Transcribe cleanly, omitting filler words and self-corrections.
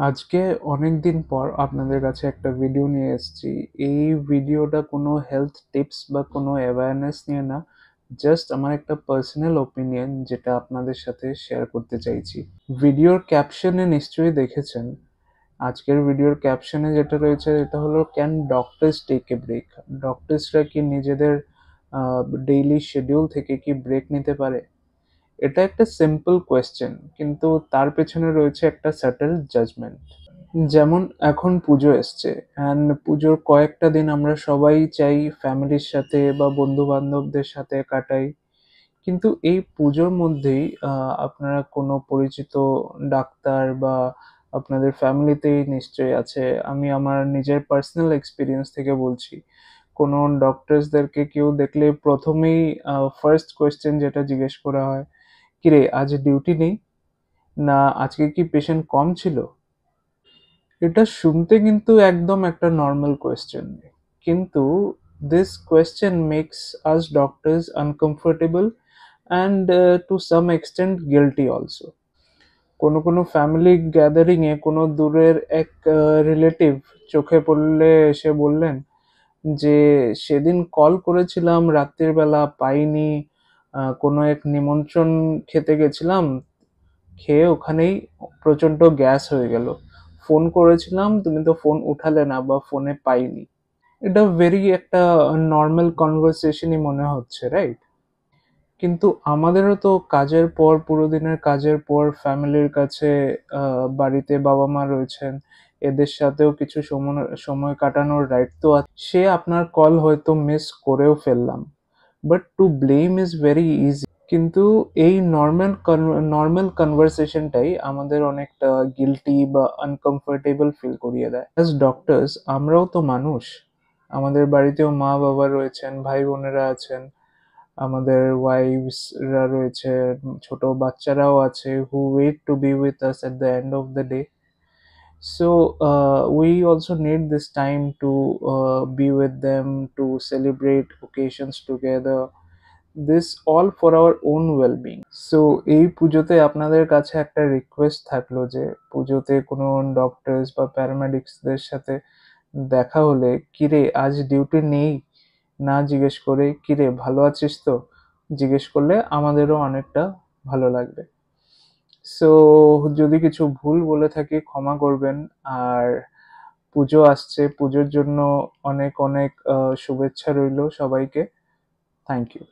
আজকে অনেকদিন পর আপনাদের কাছে একটা ভিডিও নিয়ে এসেছি। এই ভিডিওটা কোনো হেলথ টিপস বা কোনো অ্যাওয়ারনেস নিয়ে না, জাস্ট আমার একটা পার্সোনাল ওপিনিয়ন যেটা আপনাদের সাথে শেয়ার করতে চাইছি। ভিডিওর ক্যাপশনে নিশ্চয়ই দেখেছেন। আজকের ভিডিওর ক্যাপশনে যেটা রয়েছে এটা হলো, can doctors take a break? ডক্টরসরা কি নিজেদের ডেইলি শিডিউল থেকে কি ব্রেক নিতে পারে? এটা একটা সিম্পল কোয়েশ্চেন, কিন্তু তার পেছনে রয়েছে একটা সাটল জাজমেন্ট। যেমন এখন পুজো এসছে, অ্যান্ড পুজোর কয়েকটা দিন আমরা সবাই চাই ফ্যামিলির সাথে বা বন্ধু বান্ধবদের সাথে কাটাই। কিন্তু এই পুজোর মধ্যেই আপনারা কোনো পরিচিত ডাক্তার বা আপনাদের ফ্যামিলিতেই নিশ্চয়ই আছে, আমি আমার নিজের পার্সোনাল এক্সপিরিয়েন্স থেকে বলছি, কোনো ডক্টরসদেরকে কেউ দেখলে প্রথমেই ফার্স্ট কোয়েশ্চেন যেটা জিজ্ঞেস করা হয়, কিরে আজ ডিউটি নেই? না আজকে কি পেশেন্ট কম ছিল? এটা শুনতে কিন্তু একদম একটা নর্মাল কোয়েশ্চেন, কিন্তু this question makes us doctors uncomfortable and to some extent guilty also. কোনো কোনো ফ্যামিলি গ্যাদারিং এ কোনো দূরের এক রিলেটিভ চোখে পড়লে এসে বললেন যে সেদিন কল করেছিলাম রাত্রির বেলা পাইনি, কোনো এক নিমন্ত্রণ খেতে গেছিলাম, খেয়ে ওখানেই প্রচন্ড গ্যাস হয়ে গেল, ফোন করেছিলাম তুমি তো ফোন উঠালে না বা ফোনে পাইনি। এটা ভেরি একটা নর্মাল কনভারসেশনই মনে হচ্ছে, রাইট? কিন্তু আমাদেরও তো কাজের পর, পুরো দিনের কাজের পর ফ্যামিলির কাছে, বাড়িতে বাবা মা রয়েছেন, এদের সাথেও কিছু সময় সময় কাটানোর রাইট তো আছে। সে আপনার কল হয়তো মিস করেও ফেললাম, but to blame is very easy. কিন্তু এই নর্মাল কনভারসেশনটাই আমাদের অনেকটা গিল্টি বা আনকমফোর্টেবল ফিল করিয়ে দেয়। অ্যাজ ডক্টরস আমরাও তো মানুষ, আমাদের বাড়িতেও মা বাবা রয়েছেন, ভাই বোনেরা আছেন, আমাদের ওয়াইফসরা রয়েছে, ছোট বাচ্চারাও আছে who wait to be with us at the end of the day. So we also need this time to be with them, to celebrate occasions together. This all for our own well-being. So এই পুজোতে আপনাদের কাছে একটা request থাকলো যে পুজোতে কোনো doctors বা প্যারামেডিক্সদের সাথে দেখা হলে, কিরে আজ ডিউটি নেই না জিজ্ঞেস করে, কিরে ভালো আছিস তো জিজ্ঞেস করলে আমাদেরও অনেকটা ভালো লাগবে। সো যদি কিছু ভুল বলে থাকি ক্ষমা করবেন। আর পুজো আসছে, পুজোর জন্য অনেক অনেক শুভেচ্ছা রইলো সবাইকে। Thank you.